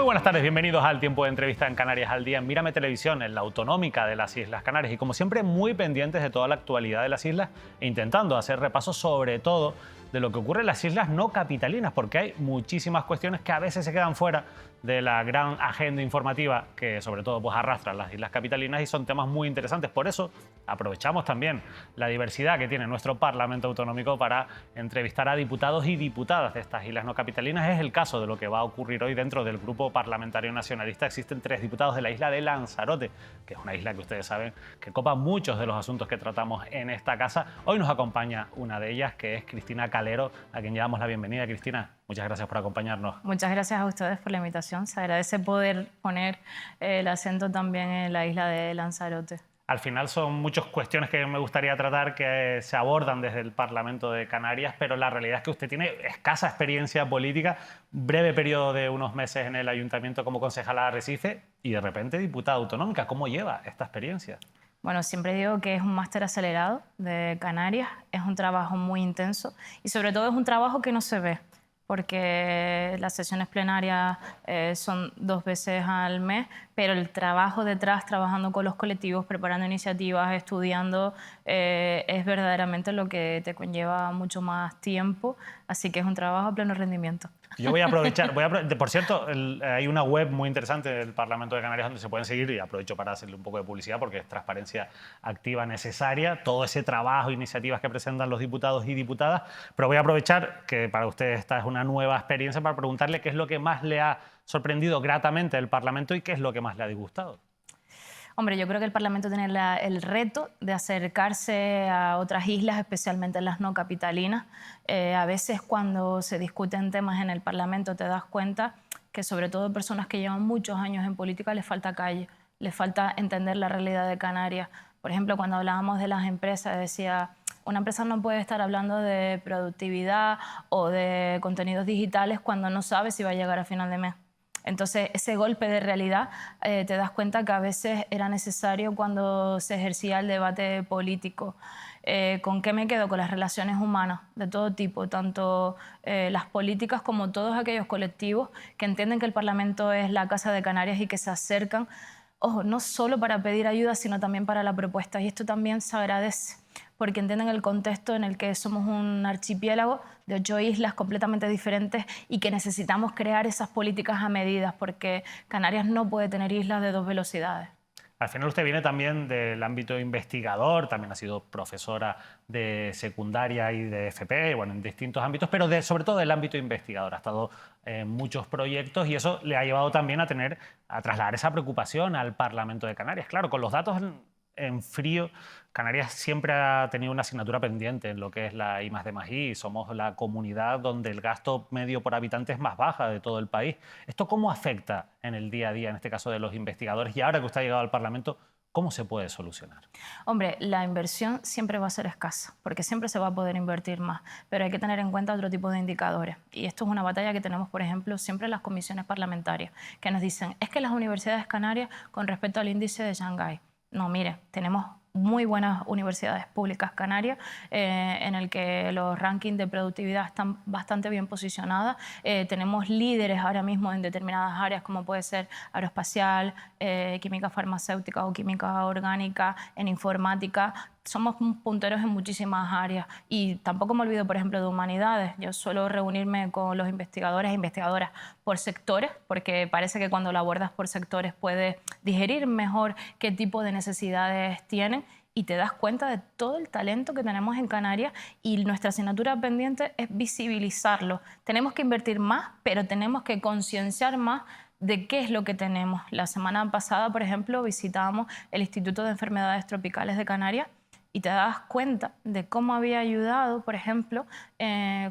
buenas tardes, bienvenidos al tiempo de entrevista en Canarias al Día en Mírame Televisión, en la autonómica de las Islas Canarias. Y como siempre, muy pendientes de toda la actualidad de las islas e intentando hacer repaso sobre todo de lo que ocurre en las islas no capitalinas, porque hay muchísimas cuestiones que a veces se quedan fuera de la gran agenda informativa que sobre todo pues arrastran las islas capitalinas y son temas muy interesantes. Por eso aprovechamos también la diversidad que tiene nuestro Parlamento Autonómico para entrevistar a diputados y diputadas de estas islas no capitalinas. Es el caso de lo que va a ocurrir hoy dentro del Grupo Parlamentario Nacionalista. Existen 3 diputados de la isla de Lanzarote, que es una isla que ustedes saben que copa muchos de los asuntos que tratamos en esta casa. Hoy nos acompaña una de ellas, que es Cristina Calero, a quien le damos la bienvenida. Cristina, muchas gracias por acompañarnos. Muchas gracias a ustedes por la invitación. Se agradece poder poner el acento también en la isla de Lanzarote. Al final son muchas cuestiones que me gustaría tratar que se abordan desde el Parlamento de Canarias, pero la realidad es que usted tiene escasa experiencia política, breve periodo de unos meses en el Ayuntamiento como concejala de Arrecife y de repente diputada autonómica. ¿Cómo lleva esta experiencia? Bueno, siempre digo que es un máster acelerado de Canarias, es un trabajo muy intenso y sobre todo es un trabajo que no se ve, porque las sesiones plenarias son 2 veces al mes, pero el trabajo detrás, trabajando con los colectivos, preparando iniciativas, estudiando, es verdaderamente lo que te conlleva mucho más tiempo, así que es un trabajo a pleno rendimiento. Yo voy a aprovechar, por cierto, hay una web muy interesante del Parlamento de Canarias donde se pueden seguir y aprovecho para hacerle un poco de publicidad porque es transparencia activa necesaria, todo ese trabajo, iniciativas que presentan los diputados y diputadas, pero voy a aprovechar que para ustedes esta es una nueva experiencia para preguntarle qué es lo que más le ha sorprendido gratamente del Parlamento y qué es lo que más le ha disgustado. Hombre, yo creo que el Parlamento tiene el reto de acercarse a otras islas, especialmente las no capitalinas. A veces cuando se discuten temas en el Parlamento te das cuenta que sobre todo personas que llevan muchos años en política les falta calle, les falta entender la realidad de Canarias. Por ejemplo, cuando hablábamos de las empresas, decía, una empresa no puede estar hablando de productividad o de contenidos digitales cuando no sabe si va a llegar a final de mes. Entonces, ese golpe de realidad te das cuenta que a veces era necesario cuando se ejercía el debate político. ¿Con qué me quedo? Con las relaciones humanas de todo tipo, tanto las políticas como todos aquellos colectivos que entienden que el Parlamento es la Casa de Canarias y que se acercan, ojo, no solo para pedir ayuda, sino también para la propuesta. Y esto también se agradece, porque entienden el contexto en el que somos un archipiélago de 8 islas completamente diferentes y que necesitamos crear esas políticas a medidas, porque Canarias no puede tener islas de 2 velocidades. Al final usted viene también del ámbito investigador, también ha sido profesora de secundaria y de FP, bueno, en distintos ámbitos, pero sobre todo del ámbito investigador. Ha estado en muchos proyectos y eso le ha llevado también a trasladar esa preocupación al Parlamento de Canarias. Claro, con los datos en frío, Canarias siempre ha tenido una asignatura pendiente en lo que es la I+D+I. Somos la comunidad donde el gasto medio por habitante es más baja de todo el país. ¿Esto cómo afecta en el día a día, en este caso de los investigadores? Y ahora que usted ha llegado al Parlamento, ¿cómo se puede solucionar? Hombre, la inversión siempre va a ser escasa, porque siempre se va a poder invertir más, pero hay que tener en cuenta otro tipo de indicadores. Y esto es una batalla que tenemos, por ejemplo, siempre en las comisiones parlamentarias, que nos dicen, es que las universidades canarias, con respecto al índice de Shanghái, no, mire, tenemos muy buenas universidades públicas canarias en el que los rankings de productividad están bastante bien posicionadas. Tenemos líderes ahora mismo en determinadas áreas como puede ser aeroespacial, química farmacéutica o química orgánica, en informática. Somos punteros en muchísimas áreas y tampoco me olvido, por ejemplo, de humanidades. Yo suelo reunirme con los investigadores e investigadoras por sectores, porque parece que cuando lo abordas por sectores puedes digerir mejor qué tipo de necesidades tienen y te das cuenta de todo el talento que tenemos en Canarias y nuestra asignatura pendiente es visibilizarlo. Tenemos que invertir más, pero tenemos que concienciar más de qué es lo que tenemos. La semana pasada, por ejemplo, visitábamos el Instituto de Enfermedades Tropicales de Canarias y te das cuenta de cómo había ayudado, por ejemplo,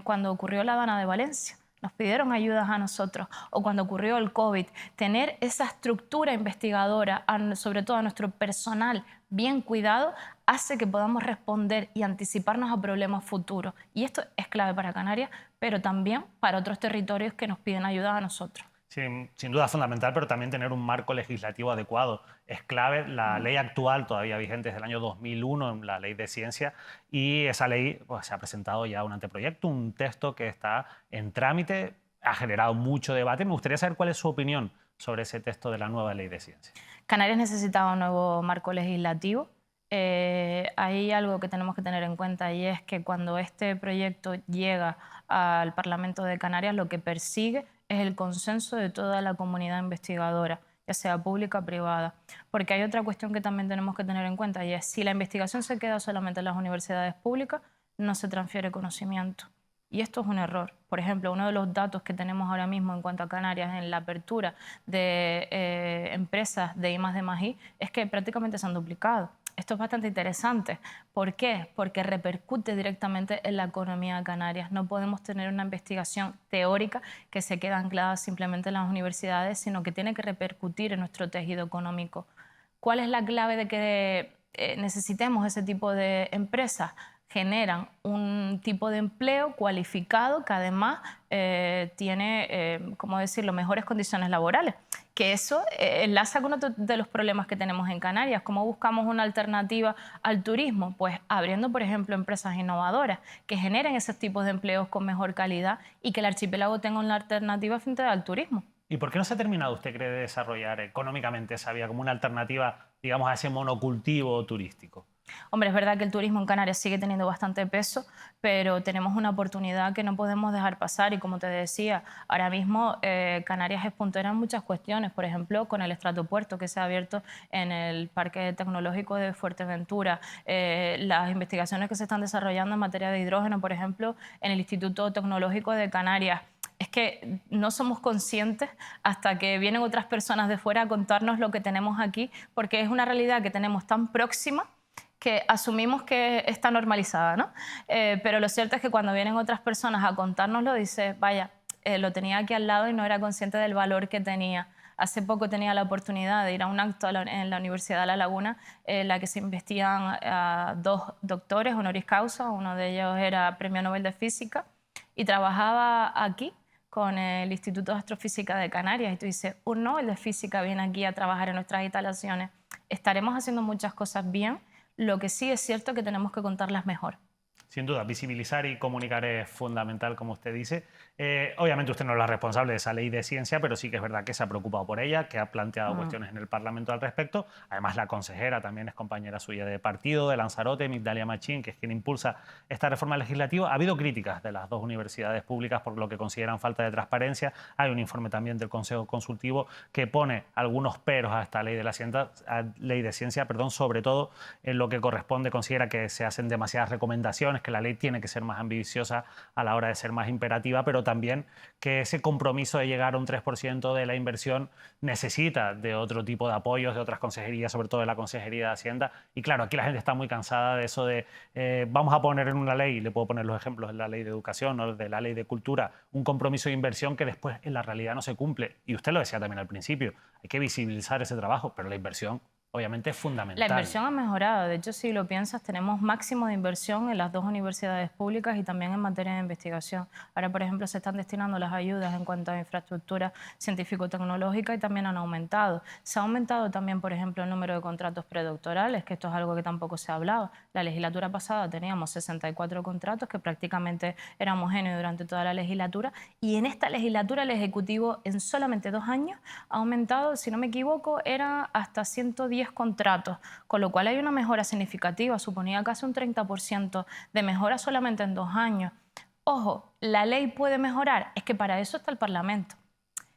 cuando ocurrió la Dana de Valencia. Nos pidieron ayudas a nosotros, o cuando ocurrió el COVID. Tener esa estructura investigadora, sobre todo a nuestro personal bien cuidado, hace que podamos responder y anticiparnos a problemas futuros. Y esto es clave para Canarias, pero también para otros territorios que nos piden ayuda a nosotros. Sí, sin duda fundamental, pero también tener un marco legislativo adecuado es clave. La ley actual, todavía vigente desde el año 2001, la ley de ciencia, y esa ley pues, se ha presentado ya un anteproyecto, un texto que está en trámite, ha generado mucho debate. Me gustaría saber cuál es su opinión sobre ese texto de la nueva ley de ciencia? Canarias necesitaba un nuevo marco legislativo. Hay algo que tenemos que tener en cuenta y es que cuando este proyecto llega al Parlamento de Canarias, lo que persigue es el consenso de toda la comunidad investigadora, ya sea pública o privada. Porque hay otra cuestión que también tenemos que tener en cuenta y es si la investigación se queda solamente en las universidades públicas, no se transfiere conocimiento. Y esto es un error. Por ejemplo, uno de los datos que tenemos ahora mismo en cuanto a Canarias en la apertura de empresas de I+D+I es que prácticamente se han duplicado. Esto es bastante interesante. ¿Por qué? Porque repercute directamente en la economía de Canarias. No podemos tener una investigación teórica que se queda anclada simplemente en las universidades, sino que tiene que repercutir en nuestro tejido económico. ¿Cuál es la clave de que necesitemos ese tipo de empresas? Generan un tipo de empleo cualificado que además tiene, ¿cómo decirlo?, mejores condiciones laborales. Que eso enlaza con otro de los problemas que tenemos en Canarias. ¿Cómo buscamos una alternativa al turismo? Pues abriendo, por ejemplo, empresas innovadoras que generen esos tipos de empleos con mejor calidad y que el archipiélago tenga una alternativa frente al turismo. ¿Y por qué no se ha terminado, usted cree, de desarrollar económicamente esa vía como una alternativa, digamos, a ese monocultivo turístico? Hombre, es verdad que el turismo en Canarias sigue teniendo bastante peso, pero tenemos una oportunidad que no podemos dejar pasar y, como te decía, ahora mismo Canarias es puntera en muchas cuestiones, por ejemplo, con el estratopuerto que se ha abierto en el Parque Tecnológico de Fuerteventura, las investigaciones que se están desarrollando en materia de hidrógeno, por ejemplo, en el Instituto Tecnológico de Canarias. Es que no somos conscientes hasta que vienen otras personas de fuera a contarnos lo que tenemos aquí, porque es una realidad que tenemos tan próxima que asumimos que está normalizada, ¿no? Pero lo cierto es que cuando vienen otras personas a contárnoslo, dices, vaya, lo tenía aquí al lado y no era consciente del valor que tenía. Hace poco tenía la oportunidad de ir a un acto en la Universidad de La Laguna en la que se investigan a 2 doctores honoris causa, uno de ellos era Premio Nobel de Física y trabajaba aquí con el Instituto de Astrofísica de Canarias y tú dices, un Nobel de Física viene aquí a trabajar en nuestras instalaciones. Estaremos haciendo muchas cosas bien. Lo que sí es cierto que tenemos que contarlas mejor. Sin duda, visibilizar y comunicar es fundamental, como usted dice. Obviamente usted no es la responsable de esa ley de ciencia, pero sí que es verdad que se ha preocupado por ella, que ha planteado cuestiones en el Parlamento al respecto. Además, la consejera también es compañera suya de partido, de Lanzarote, Migdalia Machín, que es quien impulsa esta reforma legislativa. Ha habido críticas de las 2 universidades públicas por lo que consideran falta de transparencia. Hay un informe también del Consejo Consultivo que pone algunos peros a esta ley de ciencia, sobre todo en lo que corresponde, considera que se hacen demasiadas recomendaciones, que la ley tiene que ser más ambiciosa a la hora de ser más imperativa, pero también que ese compromiso de llegar a un 3% de la inversión necesita de otro tipo de apoyos, de otras consejerías, sobre todo de la Consejería de Hacienda. Y claro, aquí la gente está muy cansada de eso de vamos a poner en una ley, le puedo poner los ejemplos de la ley de educación o de la ley de cultura, un compromiso de inversión que después en la realidad no se cumple. Y usted lo decía también al principio, hay que visibilizar ese trabajo, pero la inversión obviamente es fundamental. La inversión ha mejorado. De hecho, si lo piensas, tenemos máximo de inversión en las 2 universidades públicas y también en materia de investigación. Ahora, por ejemplo, se están destinando las ayudas en cuanto a infraestructura científico-tecnológica y también han aumentado. Se ha aumentado también, por ejemplo, el número de contratos predoctorales, que esto es algo que tampoco se ha hablado. La legislatura pasada teníamos 64 contratos que prácticamente eran homogéneos durante toda la legislatura y en esta legislatura el Ejecutivo en solamente 2 años ha aumentado, si no me equivoco, era hasta 110 contratos, con lo cual hay una mejora significativa, suponía casi un 30% de mejora solamente en 2 años. Ojo, ¿la ley puede mejorar? Es que para eso está el Parlamento,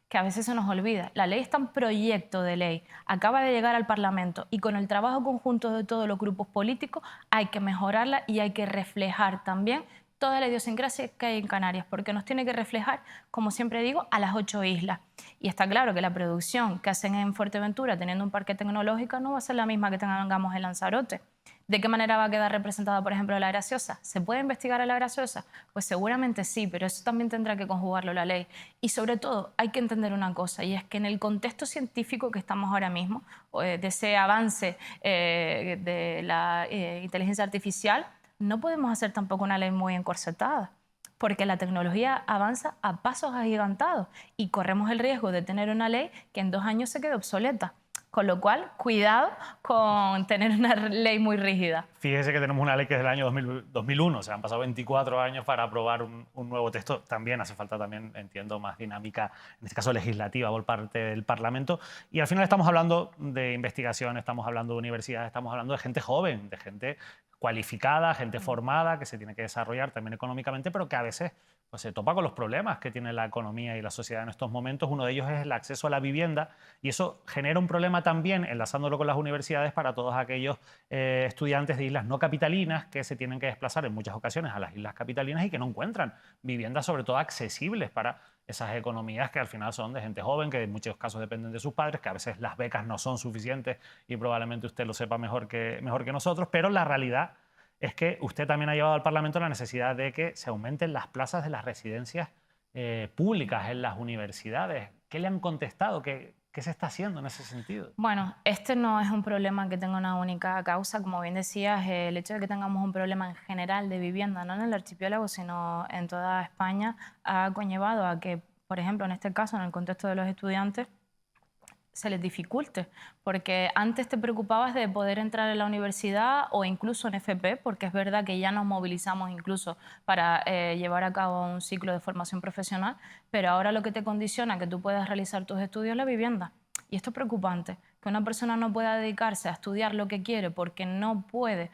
que a veces se nos olvida. La ley está en proyecto de ley, acaba de llegar al Parlamento y con el trabajo conjunto de todos los grupos políticos hay que mejorarla y hay que reflejar también toda la idiosincrasia que hay en Canarias, porque nos tiene que reflejar, como siempre digo, a las 8 islas. Y está claro que la producción que hacen en Fuerteventura, teniendo un parque tecnológico, no va a ser la misma que tengamos en Lanzarote. ¿De qué manera va a quedar representada, por ejemplo, la gaseosa? ¿Se puede investigar a la gaseosa? Pues seguramente sí, pero eso también tendrá que conjugarlo la ley. Y sobre todo hay que entender una cosa, y es que en el contexto científico que estamos ahora mismo, de ese avance de la inteligencia artificial, no podemos hacer tampoco una ley muy encorsetada, porque la tecnología avanza a pasos agigantados y corremos el riesgo de tener una ley que en 2 años se quede obsoleta. Con lo cual, cuidado con tener una ley muy rígida. Fíjese que tenemos una ley que es del año 2001, o sea, han pasado 24 años para aprobar un nuevo texto. También hace falta, también entiendo, más dinámica, en este caso legislativa, por parte del Parlamento. Y al final estamos hablando de investigación, estamos hablando de universidades, estamos hablando de gente joven, de gente cualificada, gente formada, que se tiene que desarrollar también económicamente, pero que a veces pues, se topa con los problemas que tiene la economía y la sociedad en estos momentos. Uno de ellos es el acceso a la vivienda y eso genera un problema también, enlazándolo con las universidades, para todos aquellos estudiantes de islas no capitalinas que se tienen que desplazar en muchas ocasiones a las islas capitalinas y que no encuentran viviendas, sobre todo accesibles para esas economías que al final son de gente joven, que en muchos casos dependen de sus padres, que a veces las becas no son suficientes y probablemente usted lo sepa mejor que nosotros, pero la realidad es que usted también ha llevado al Parlamento la necesidad de que se aumenten las plazas de las residencias públicas en las universidades. ¿Qué le han contestado? ¿Qué se está haciendo en ese sentido? Bueno, este no es un problema que tenga una única causa. Como bien decías, el hecho de que tengamos un problema en general de vivienda, no en el archipiélago, sino en toda España, ha conllevado a que, por ejemplo, en este caso, en el contexto de los estudiantes, se les dificulte, porque antes te preocupabas de poder entrar en la universidad o incluso en FP, porque es verdad que ya nos movilizamos incluso para llevar a cabo un ciclo de formación profesional, pero ahora lo que te condiciona que tú puedas realizar tus estudios es la vivienda. Y esto es preocupante, que una persona no pueda dedicarse a estudiar lo que quiere porque no puede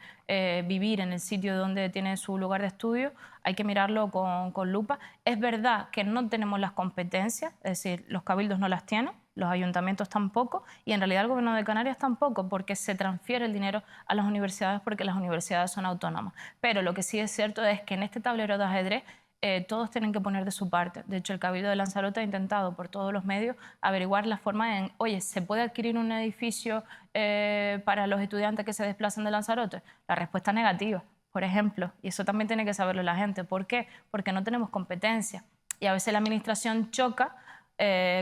vivir en el sitio donde tiene su lugar de estudio. Hay que mirarlo con lupa. Es verdad que no tenemos las competencias, es decir, los cabildos no las tienen, los ayuntamientos tampoco, y en realidad el Gobierno de Canarias tampoco, porque se transfiere el dinero a las universidades porque las universidades son autónomas. Pero lo que sí es cierto es que en este tablero de ajedrez todos tienen que poner de su parte. De hecho, el Cabildo de Lanzarote ha intentado por todos los medios averiguar la forma en, oye, ¿se puede adquirir un edificio para los estudiantes que se desplazan de Lanzarote? La respuesta es negativa, por ejemplo, y eso también tiene que saberlo la gente. ¿Por qué? Porque no tenemos competencia y a veces la administración choca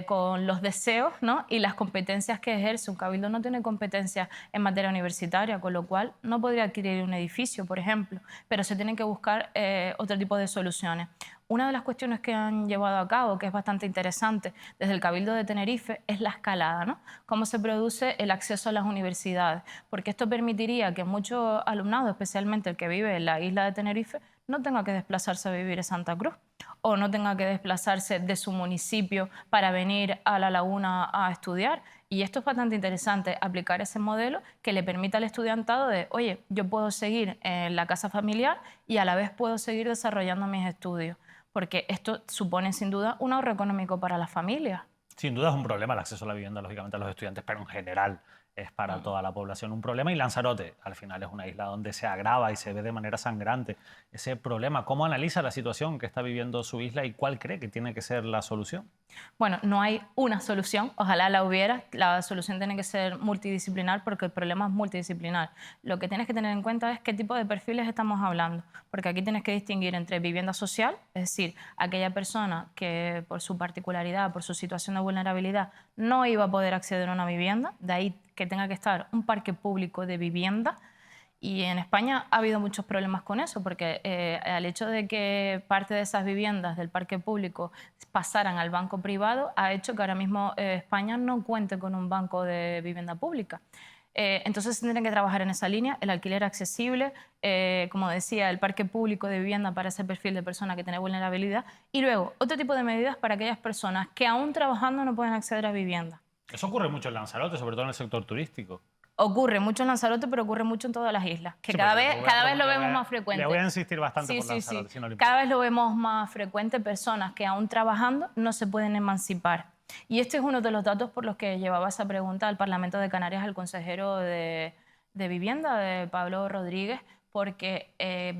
con los deseos, ¿no?, y las competencias que ejerce. Un cabildo no tiene competencias en materia universitaria, con lo cual no podría adquirir un edificio, por ejemplo, pero se tienen que buscar otro tipo de soluciones. Una de las cuestiones que han llevado a cabo, que es bastante interesante, desde el Cabildo de Tenerife, es la escalada, ¿no? Cómo se produce el acceso a las universidades, porque esto permitiría que mucho alumnado, especialmente el que vive en la isla de Tenerife, no tenga que desplazarse a vivir en Santa Cruz o no tenga que desplazarse de su municipio para venir a La Laguna a estudiar. Y esto es bastante interesante, aplicar ese modelo que le permita al estudiantado de, oye, yo puedo seguir en la casa familiar y a la vez puedo seguir desarrollando mis estudios, porque esto supone sin duda un ahorro económico para las familias. Sin duda es un problema el acceso a la vivienda, lógicamente, a los estudiantes, pero en general es para toda la población un problema. Y Lanzarote, al final, es una isla donde se agrava y se ve de manera sangrante ese problema. ¿Cómo analiza la situación que está viviendo su isla y cuál cree que tiene que ser la solución? Bueno, no hay una solución, ojalá la hubiera. La solución tiene que ser multidisciplinar porque el problema es multidisciplinar. Lo que tienes que tener en cuenta es qué tipo de perfiles estamos hablando, porque aquí tienes que distinguir entre vivienda social, es decir, aquella persona que por su particularidad, por su situación de vulnerabilidad, no iba a poder acceder a una vivienda, de ahí que tenga que estar un parque público de vivienda. Y en España ha habido muchos problemas con eso, porque el hecho de que parte de esas viviendas del parque público pasaran al banco privado ha hecho que ahora mismo España no cuente con un banco de vivienda pública. Entonces se tiene que trabajar en esa línea, el alquiler accesible, como decía, el parque público de vivienda para ese perfil de persona que tiene vulnerabilidad, y luego otro tipo de medidas para aquellas personas que aún trabajando no pueden acceder a vivienda. Eso ocurre mucho en Lanzarote, sobre todo en el sector turístico. Ocurre mucho en Lanzarote, pero ocurre mucho en todas las islas, que Sí, cada porque vez lo vemos más frecuente. Le voy a insistir bastante Sí, por sí, Lanzarote, sí. si no le importa. Cada vez lo vemos más frecuente, personas que aún trabajando no se pueden emancipar. Y este es uno de los datos por los que llevaba esa pregunta al Parlamento de Canarias al consejero de Vivienda, de Pablo Rodríguez, porque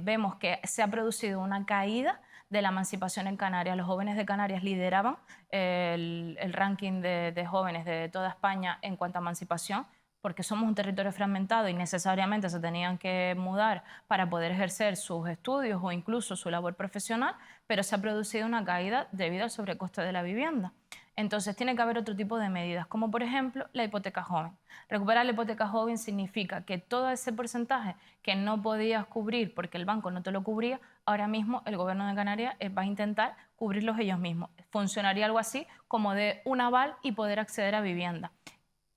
vemos que se ha producido una caída de la emancipación en Canarias. Los jóvenes de Canarias lideraban el ranking de jóvenes de toda España en cuanto a emancipación, porque somos un territorio fragmentado y necesariamente se tenían que mudar para poder ejercer sus estudios o incluso su labor profesional, pero se ha producido una caída debido al sobrecoste de la vivienda. Entonces tiene que haber otro tipo de medidas, como por ejemplo la hipoteca joven. Recuperar la hipoteca joven significa que todo ese porcentaje que no podías cubrir porque el banco no te lo cubría, ahora mismo el Gobierno de Canarias va a intentar cubrirlos ellos mismos. Funcionaría algo así como de un aval y poder acceder a vivienda.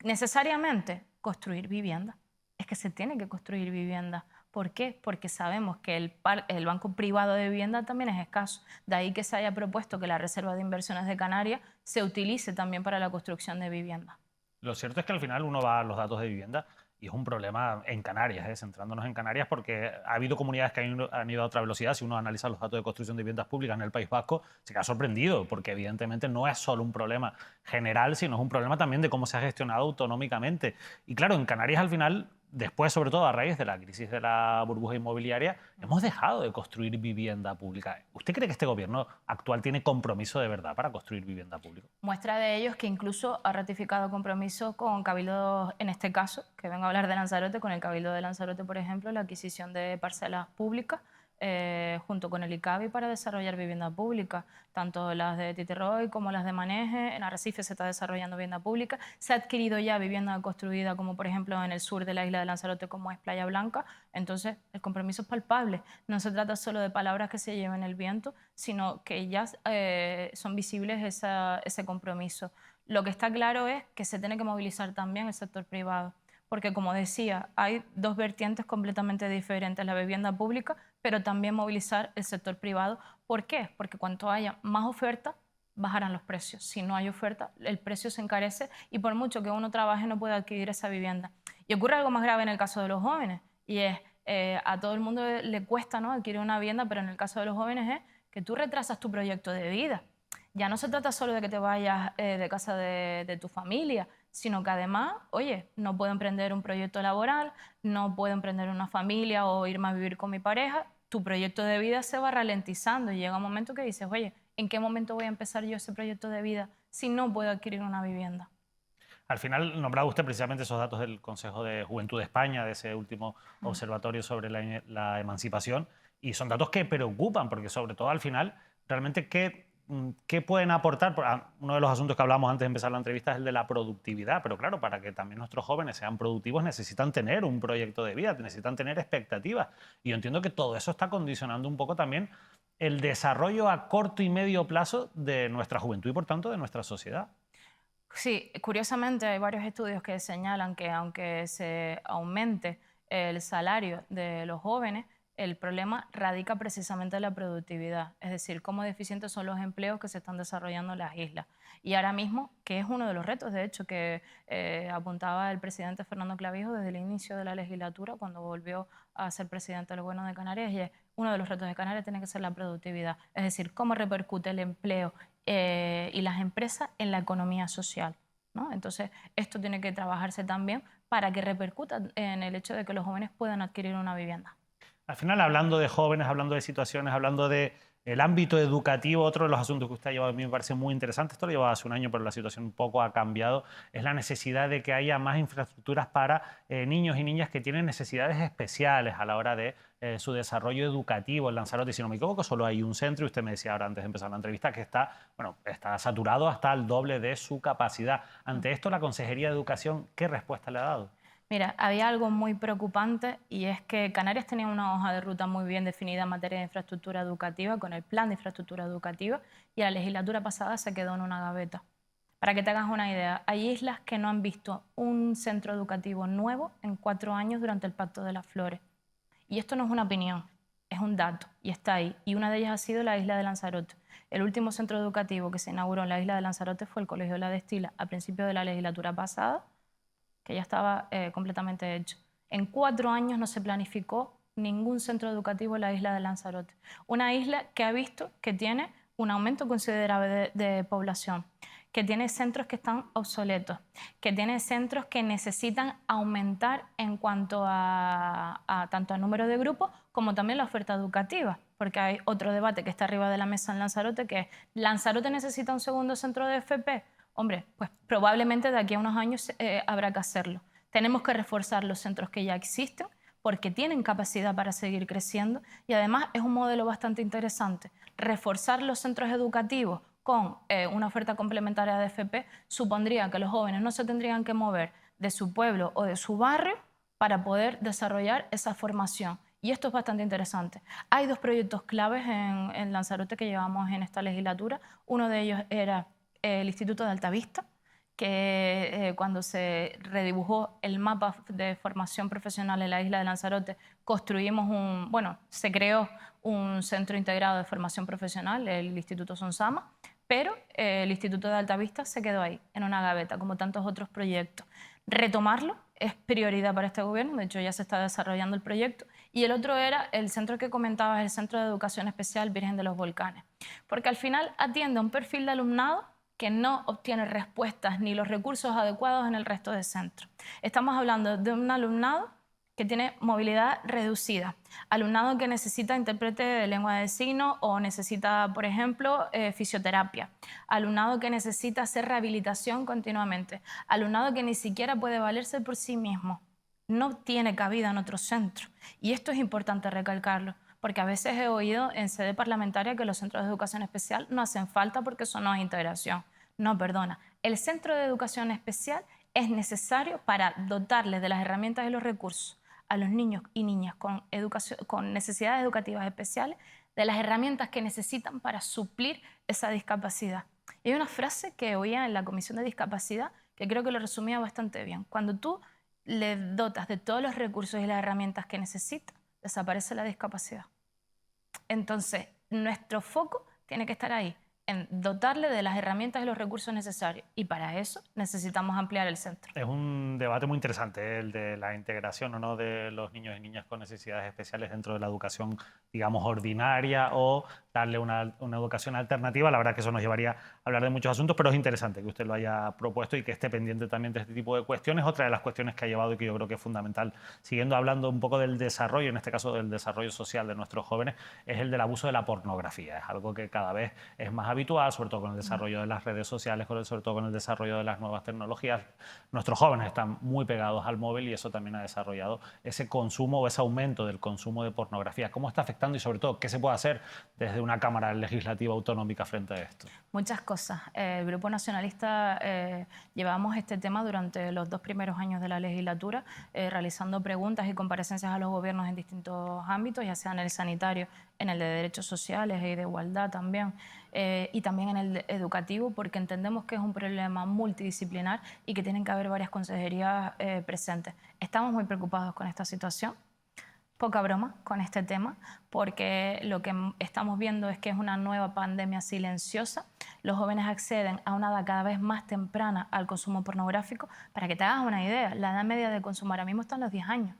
necesariamente construir vivienda. Es que se tiene que construir vivienda. ¿Por qué? Porque sabemos que el banco privado de vivienda también es escaso. De ahí que se haya propuesto que la Reserva de Inversiones de Canarias se utilice también para la construcción de vivienda. Lo cierto es que al final uno va a los datos de vivienda y es un problema en Canarias, centrándonos en Canarias, porque ha habido comunidades que han ido a otra velocidad. Si uno analiza los datos de construcción de viviendas públicas en el País Vasco, se queda sorprendido, porque evidentemente no es solo un problema general, sino es un problema también de cómo se ha gestionado autonómicamente. Y claro, en Canarias al final, después sobre todo a raíz de la crisis de la burbuja inmobiliaria, hemos dejado de construir vivienda pública. ¿Usted cree que este gobierno actual tiene compromiso de verdad para construir vivienda pública? Muestra de ello es que incluso ha ratificado compromisos con cabildos, en este caso, que vengo a hablar de Lanzarote, con el Cabildo de Lanzarote, por ejemplo, la adquisición de parcelas públicas junto con el ICABI para desarrollar vivienda pública, tanto las de Titerroy como las de Maneje. En Arrecife se está desarrollando vivienda pública. Se ha adquirido ya vivienda construida, como por ejemplo en el sur de la isla de Lanzarote, como es Playa Blanca. Entonces, el compromiso es palpable. No se trata solo de palabras que se lleven el viento, sino que ya son visibles ese compromiso. Lo que está claro es que se tiene que movilizar también el sector privado. Porque, como decía, hay dos vertientes completamente diferentes, la vivienda pública, pero también movilizar el sector privado. ¿Por qué? Porque cuanto haya más oferta, bajarán los precios. Si no hay oferta, el precio se encarece y por mucho que uno trabaje no puede adquirir esa vivienda. Y ocurre algo más grave en el caso de los jóvenes, y es, a todo el mundo le cuesta, ¿no?, adquirir una vivienda, pero en el caso de los jóvenes es que tú retrasas tu proyecto de vida. Ya no se trata solo de que te vayas de casa de tu familia, sino que además, oye, no puedo emprender un proyecto laboral, no puedo emprender una familia o irme a vivir con mi pareja. Tu proyecto de vida se va ralentizando y llega un momento que dices, oye, ¿en qué momento voy a empezar yo ese proyecto de vida si no puedo adquirir una vivienda? Al final, nombraba usted precisamente esos datos del Consejo de Juventud de España, de ese último observatorio sobre la emancipación, y son datos que preocupan, porque sobre todo al final, realmente, ¿qué pueden aportar? Uno de los asuntos que hablamos antes de empezar la entrevista es el de la productividad, pero claro, para que también nuestros jóvenes sean productivos necesitan tener un proyecto de vida, necesitan tener expectativas. Y yo entiendo que todo eso está condicionando un poco también el desarrollo a corto y medio plazo de nuestra juventud y, por tanto, de nuestra sociedad. Sí, curiosamente hay varios estudios que señalan que aunque se aumente el salario de los jóvenes, el problema radica precisamente en la productividad, es decir, cómo deficientes son los empleos que se están desarrollando en las islas. Y ahora mismo, que es uno de los retos, de hecho, que apuntaba el presidente Fernando Clavijo desde el inicio de la legislatura, cuando volvió a ser presidente del Gobierno de Canarias, y es uno de los retos de Canarias tiene que ser la productividad, es decir, cómo repercute el empleo y las empresas en la economía social, ¿no? Entonces, esto tiene que trabajarse también para que repercuta en el hecho de que los jóvenes puedan adquirir una vivienda. Al final, hablando de jóvenes, hablando de situaciones, hablando del ámbito educativo, otro de los asuntos que usted ha llevado a mí me parece muy interesante, esto lo llevaba hace un año, pero la situación un poco ha cambiado, es la necesidad de que haya más infraestructuras para niños y niñas que tienen necesidades especiales a la hora de su desarrollo educativo. En Lanzarote, si no me equivoco, solo hay un centro, y usted me decía ahora antes de empezar la entrevista que está saturado hasta el doble de su capacidad. Ante esto, la Consejería de Educación, ¿qué respuesta le ha dado? Mira, había algo muy preocupante y es que Canarias tenía una hoja de ruta muy bien definida en materia de infraestructura educativa, con el plan de infraestructura educativa, y la legislatura pasada se quedó en una gaveta. Para que te hagas una idea, hay islas que no han visto un centro educativo nuevo en 4 años durante el Pacto de las Flores. Y esto no es una opinión, es un dato y está ahí. Y una de ellas ha sido la isla de Lanzarote. El último centro educativo que se inauguró en la isla de Lanzarote fue el Colegio La Destila a principios de la legislatura pasada, que ya estaba completamente hecho. En 4 años no se planificó ningún centro educativo en la isla de Lanzarote. Una isla que ha visto que tiene un aumento considerable de población, que tiene centros que están obsoletos, que tiene centros que necesitan aumentar en cuanto tanto al número de grupos como también la oferta educativa, porque hay otro debate que está arriba de la mesa en Lanzarote, que es ¿Lanzarote necesita un segundo centro de FP? Hombre, pues probablemente de aquí a unos años habrá que hacerlo. Tenemos que reforzar los centros que ya existen porque tienen capacidad para seguir creciendo y además es un modelo bastante interesante. Reforzar los centros educativos con una oferta complementaria de FP supondría que los jóvenes no se tendrían que mover de su pueblo o de su barrio para poder desarrollar esa formación. Y esto es bastante interesante. Hay 2 proyectos claves en Lanzarote que llevamos en esta legislatura. Uno de ellos era el Instituto de Altavista, que cuando se redibujó el mapa de formación profesional en la isla de Lanzarote, se creó un centro integrado de formación profesional, el Instituto Sonsama, pero el Instituto de Altavista se quedó ahí, en una gaveta, como tantos otros proyectos. Retomarlo es prioridad para este gobierno, de hecho ya se está desarrollando el proyecto, y el otro era el centro que comentabas, el Centro de Educación Especial Virgen de los Volcanes, porque al final atiende a un perfil de alumnado que no obtiene respuestas ni los recursos adecuados en el resto del centro. Estamos hablando de un alumnado que tiene movilidad reducida, alumnado que necesita intérprete de lengua de signos o necesita, por ejemplo, fisioterapia, alumnado que necesita hacer rehabilitación continuamente, alumnado que ni siquiera puede valerse por sí mismo, no tiene cabida en otro centro. Y esto es importante recalcarlo, porque a veces he oído en sede parlamentaria que los centros de educación especial no hacen falta porque eso no es integración. No, perdona. El centro de educación especial es necesario para dotarles de las herramientas y los recursos a los niños y niñas con necesidades educativas especiales, de las herramientas que necesitan para suplir esa discapacidad. Y hay una frase que oía en la Comisión de Discapacidad que creo que lo resumía bastante bien. Cuando tú le dotas de todos los recursos y las herramientas que necesita, desaparece la discapacidad. Entonces, nuestro foco tiene que estar ahí, en dotarle de las herramientas y los recursos necesarios. Y para eso necesitamos ampliar el centro. Es un debate muy interesante, el de la integración o no de los niños y niñas con necesidades especiales dentro de la educación, digamos, ordinaria, o darle una educación alternativa. La verdad que eso nos llevaría a hablar de muchos asuntos, pero es interesante que usted lo haya propuesto y que esté pendiente también de este tipo de cuestiones. Otra de las cuestiones que ha llevado y que yo creo que es fundamental, siguiendo hablando un poco del desarrollo, en este caso del desarrollo social de nuestros jóvenes, es el del abuso de la pornografía. Es algo que cada vez es más habitual, sobre todo con el desarrollo de las redes sociales, sobre todo con el desarrollo de las nuevas tecnologías. Nuestros jóvenes están muy pegados al móvil y eso también ha desarrollado ese consumo o ese aumento del consumo de pornografía. ¿Cómo está afectando y sobre todo qué se puede hacer desde una Cámara Legislativa autonómica frente a esto? Muchas cosas. El Grupo Nacionalista llevamos este tema durante los 2 primeros años de la legislatura, realizando preguntas y comparecencias a los gobiernos en distintos ámbitos, ya sea en el sanitario, en el de derechos sociales y de igualdad también, y también en el educativo, porque entendemos que es un problema multidisciplinar y que tienen que haber varias consejerías presentes. Estamos muy preocupados con esta situación. Poca broma con este tema, porque lo que estamos viendo es que es una nueva pandemia silenciosa. Los jóvenes acceden a una edad cada vez más temprana al consumo pornográfico. Para que te hagas una idea, la edad media de consumo ahora mismo está en los 10 años.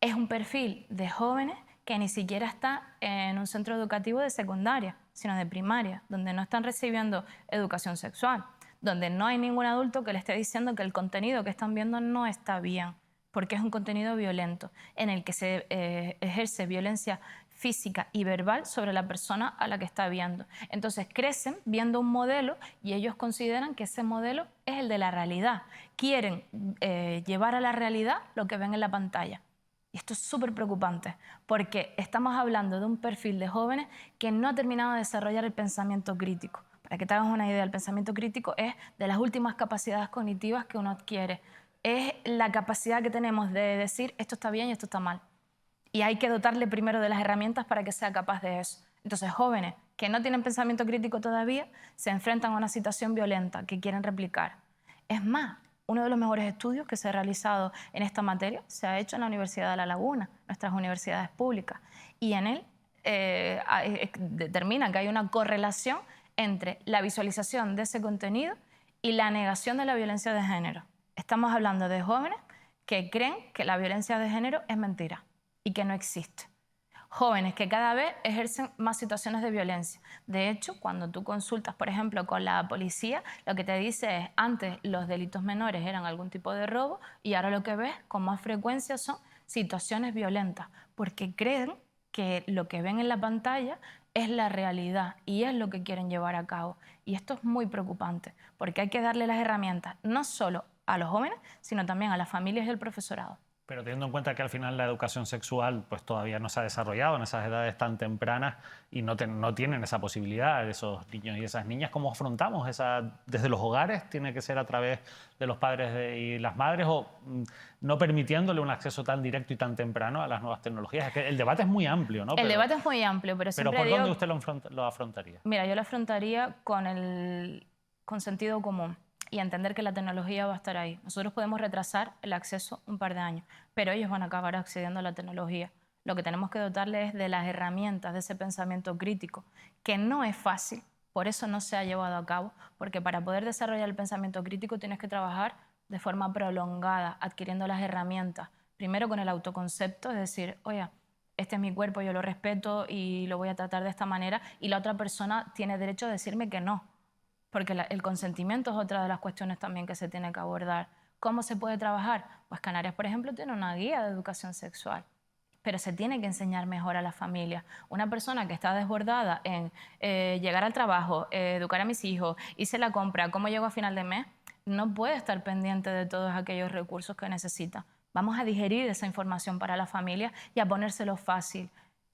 Es un perfil de jóvenes que ni siquiera está en un centro educativo de secundaria, sino de primaria, donde no están recibiendo educación sexual, donde no hay ningún adulto que le esté diciendo que el contenido que están viendo no está bien, porque es un contenido violento, en el que se ejerce violencia física y verbal sobre la persona a la que está viendo. Entonces crecen viendo un modelo y ellos consideran que ese modelo es el de la realidad. Quieren llevar a la realidad lo que ven en la pantalla. Y esto es súper preocupante, porque estamos hablando de un perfil de jóvenes que no ha terminado de desarrollar el pensamiento crítico. Para que te hagas una idea, el pensamiento crítico es de las últimas capacidades cognitivas que uno adquiere. Es la capacidad que tenemos de decir esto está bien y esto está mal. Y hay que dotarle primero de las herramientas para que sea capaz de eso. Entonces, jóvenes que no tienen pensamiento crítico todavía se enfrentan a una situación violenta que quieren replicar. Es más, uno de los mejores estudios que se ha realizado en esta materia se ha hecho en la Universidad de La Laguna, nuestras universidades públicas, y en él determina que hay una correlación entre la visualización de ese contenido y la negación de la violencia de género. Estamos hablando de jóvenes que creen que la violencia de género es mentira y que no existe. Jóvenes que cada vez ejercen más situaciones de violencia. De hecho, cuando tú consultas, por ejemplo, con la policía, lo que te dice es, antes los delitos menores eran algún tipo de robo y ahora lo que ves con más frecuencia son situaciones violentas, porque creen que lo que ven en la pantalla es la realidad y es lo que quieren llevar a cabo. Y esto es muy preocupante, porque hay que darle las herramientas no solo a los jóvenes, sino también a las familias y al profesorado. Pero teniendo en cuenta que al final la educación sexual pues todavía no se ha desarrollado en esas edades tan tempranas y no tienen esa posibilidad esos niños y esas niñas, ¿cómo afrontamos esa desde los hogares? ¿Tiene que ser a través de los padres y las madres o no permitiéndole un acceso tan directo y tan temprano a las nuevas tecnologías? Es que el debate es muy amplio, ¿no? El debate es muy amplio, pero siempre ¿por digo, dónde usted lo afrontaría? Mira, yo lo afrontaría con sentido común. y entender que la tecnología va a estar ahí. Nosotros podemos retrasar el acceso un par de años, pero ellos van a acabar accediendo a la tecnología. Lo que tenemos que dotarles es de las herramientas, de ese pensamiento crítico, que no es fácil, por eso no se ha llevado a cabo, porque para poder desarrollar el pensamiento crítico tienes que trabajar de forma prolongada, adquiriendo las herramientas. Primero con el autoconcepto, es decir, oye, este es mi cuerpo, yo lo respeto y lo voy a tratar de esta manera, y la otra persona tiene derecho a decirme que no, porque el consentimiento es otra de las cuestiones también que se tiene que abordar. ¿Cómo se puede trabajar? Pues Canarias, por ejemplo, tiene una guía de educación sexual, pero se tiene que enseñar mejor a las familias. Una persona que está desbordada en llegar al trabajo, educar a mis hijos, hice la compra, cómo llego a final de mes, no puede estar pendiente de todos aquellos recursos que necesita. Vamos a digerir esa información para la familia y a ponérselo fácil.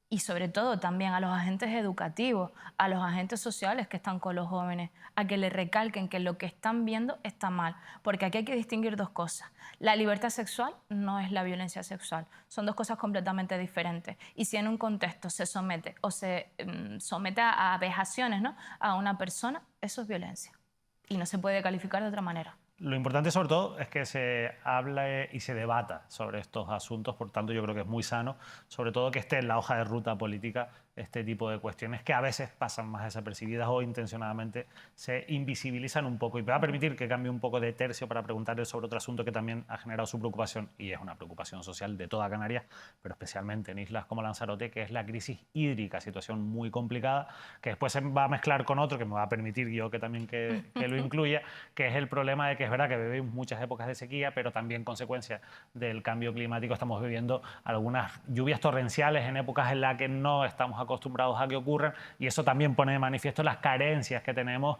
Y sobre todo también a los agentes educativos, a los agentes sociales que están con los jóvenes, a que les recalquen que lo que están viendo está mal. Porque aquí hay que distinguir dos cosas. La libertad sexual no es la violencia sexual. Son dos cosas completamente diferentes. Y si en un contexto se somete o se somete a vejaciones, ¿no?, a una persona, eso es violencia. Y no se puede calificar de otra manera. Lo importante, sobre todo, es que se hable y se debata sobre estos asuntos. Por tanto, yo creo que es muy sano, sobre todo que esté en la hoja de ruta política este tipo de cuestiones que a veces pasan más desapercibidas o intencionadamente se invisibilizan un poco. Y me va a permitir que cambie un poco de tercio para preguntarle sobre otro asunto que también ha generado su preocupación, y es una preocupación social de toda Canarias, pero especialmente en islas como Lanzarote, que es la crisis hídrica, situación muy complicada, que después se va a mezclar con otro que me va a permitir yo que también que lo incluya, que es el problema de que es verdad que vivimos muchas épocas de sequía, pero también consecuencia del cambio climático estamos viviendo algunas lluvias torrenciales en épocas en las que no estamos acostumbrados a que ocurran, y eso también pone de manifiesto las carencias que tenemos,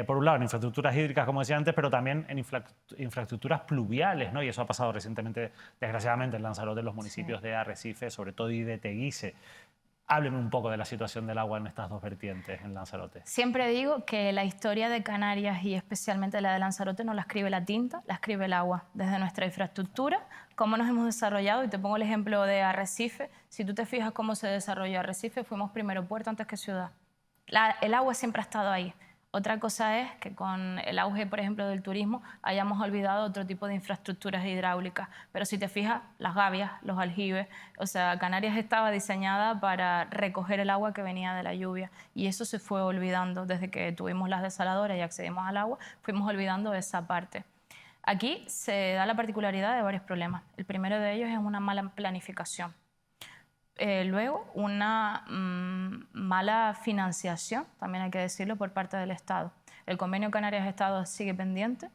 por un lado, en infraestructuras hídricas, como decía antes, pero también en infraestructuras pluviales, ¿no? Y eso ha pasado recientemente, desgraciadamente, en Lanzarote, en los municipios de Arrecife, sobre todo, y de Teguise. Hábleme un poco de la situación del agua en estas dos vertientes en Lanzarote. Siempre digo que la historia de Canarias y especialmente la de Lanzarote no la escribe la tinta, la escribe el agua. Desde nuestra infraestructura, cómo nos hemos desarrollado, y te pongo el ejemplo de Arrecife. Si tú te fijas cómo se desarrolló Arrecife, fuimos primero puerto antes que ciudad. El agua siempre ha estado ahí. Otra cosa es que con el auge, por ejemplo, del turismo, hayamos olvidado otro tipo de infraestructuras hidráulicas. Pero si te fijas, las gavias, los aljibes, o sea, Canarias estaba diseñada para recoger el agua que venía de la lluvia, y eso se fue olvidando. Desde que tuvimos las desaladoras y accedimos al agua, fuimos olvidando esa parte. Aquí se da la particularidad de varios problemas. El primero de ellos es una mala planificación. Luego, una mala financiación, también hay que decirlo, por parte del Estado. El convenio Canarias-Estado sigue pendiente.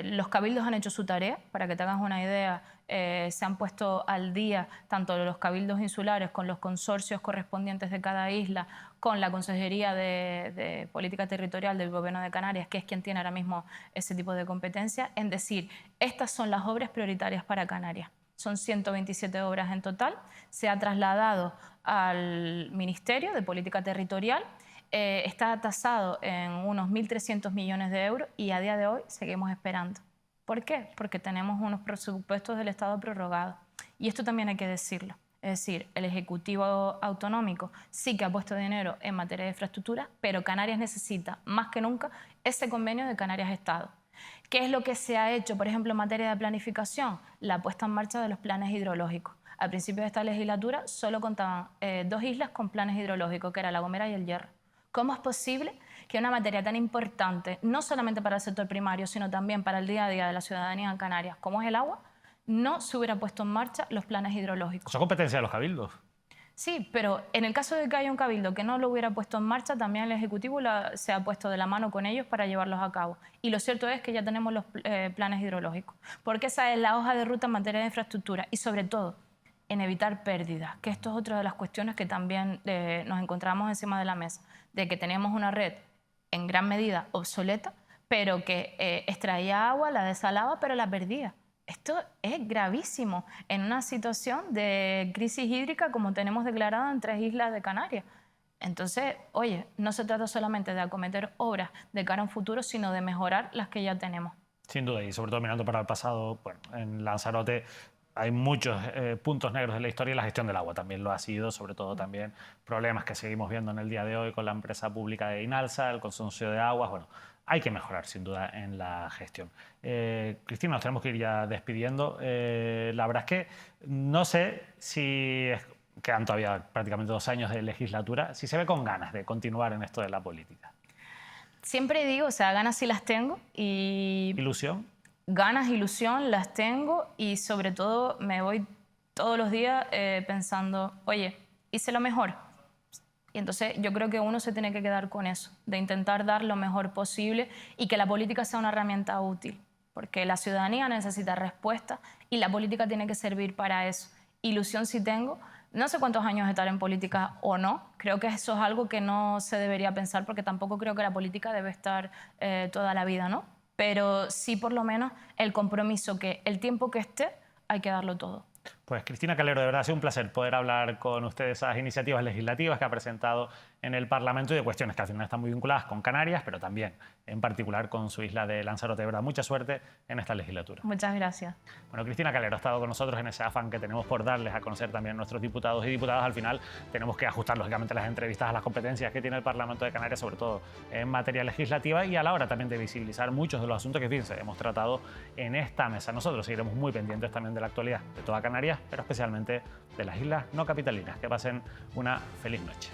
Los cabildos han hecho su tarea. Para que te hagas una idea, se han puesto al día tanto los cabildos insulares con los consorcios correspondientes de cada isla, con la Consejería de Política Territorial del Gobierno de Canarias, que es quien tiene ahora mismo ese tipo de competencia, en decir, estas son las obras prioritarias para Canarias. Son 127 obras en total. Se ha trasladado al Ministerio de Política Territorial. Está tasado en unos 1.300 millones de euros y a día de hoy seguimos esperando. ¿Por qué? Porque tenemos unos presupuestos del Estado prorrogados. Y esto también hay que decirlo. Es decir, el Ejecutivo Autonómico sí que ha puesto dinero en materia de infraestructura, pero Canarias necesita más que nunca ese convenio de Canarias-Estado. ¿Qué es lo que se ha hecho, por ejemplo, en materia de planificación? La puesta en marcha de los planes hidrológicos. Al principio de esta legislatura solo contaban 2 islas con planes hidrológicos, que era La Gomera y El Hierro. ¿Cómo es posible que una materia tan importante, no solamente para el sector primario, sino también para el día a día de la ciudadanía en Canarias, como es el agua, no se hubiera puesto en marcha los planes hidrológicos? ¿Eso es competencia de los cabildos? Sí, pero en el caso de que haya un cabildo que no lo hubiera puesto en marcha, también el Ejecutivo se ha puesto de la mano con ellos para llevarlos a cabo. Y lo cierto es que ya tenemos los planes hidrológicos, porque esa es la hoja de ruta en materia de infraestructura y, sobre todo, en evitar pérdidas, que esto es otra de las cuestiones que también nos encontramos encima de la mesa, de que tenemos una red en gran medida obsoleta, pero que extraía agua, la desalaba, pero la perdía. Esto es gravísimo en una situación de crisis hídrica como tenemos declarada en 3 islas de Canarias. Entonces, oye, no se trata solamente de acometer obras de cara a un futuro, sino de mejorar las que ya tenemos. Sin duda, y sobre todo mirando para el pasado, bueno, en Lanzarote hay muchos puntos negros en la historia, y la gestión del agua también lo ha sido, sobre todo también problemas que seguimos viendo en el día de hoy con la empresa pública de Inalsa, el consorcio de aguas. Bueno, hay que mejorar sin duda en la gestión. Cristina, nos tenemos que ir ya despidiendo. La verdad es que no sé si quedan todavía prácticamente 2 años de legislatura, si se ve con ganas de continuar en esto de la política. Siempre digo, o sea, ganas sí las tengo y... ¿Ilusión? Ganas, ilusión, las tengo y sobre todo me voy todos los días pensando, oye, hice lo mejor. Y entonces yo creo que uno se tiene que quedar con eso, de intentar dar lo mejor posible y que la política sea una herramienta útil, porque la ciudadanía necesita respuestas y la política tiene que servir para eso. Ilusión sí tengo, no sé cuántos años estar en política o no, creo que eso es algo que no se debería pensar porque tampoco creo que la política debe estar toda la vida, ¿no? Pero sí por lo menos el compromiso que el tiempo que esté hay que darlo todo. Pues Cristina Calero, de verdad ha sido un placer poder hablar con usted de esas iniciativas legislativas que ha presentado en el Parlamento y de cuestiones que al final están muy vinculadas con Canarias, pero también en particular con su isla de Lanzarote. De verdad, mucha suerte en esta legislatura. Muchas gracias. Bueno, Cristina Calero ha estado con nosotros en ese afán que tenemos por darles a conocer también a nuestros diputados y diputadas. Al final tenemos que ajustar, lógicamente, las entrevistas a las competencias que tiene el Parlamento de Canarias, sobre todo en materia legislativa y a la hora también de visibilizar muchos de los asuntos que, fíjense, hemos tratado en esta mesa. Nosotros seguiremos muy pendientes también de la actualidad de toda Canarias, pero especialmente de las islas no capitalinas. Que pasen una feliz noche.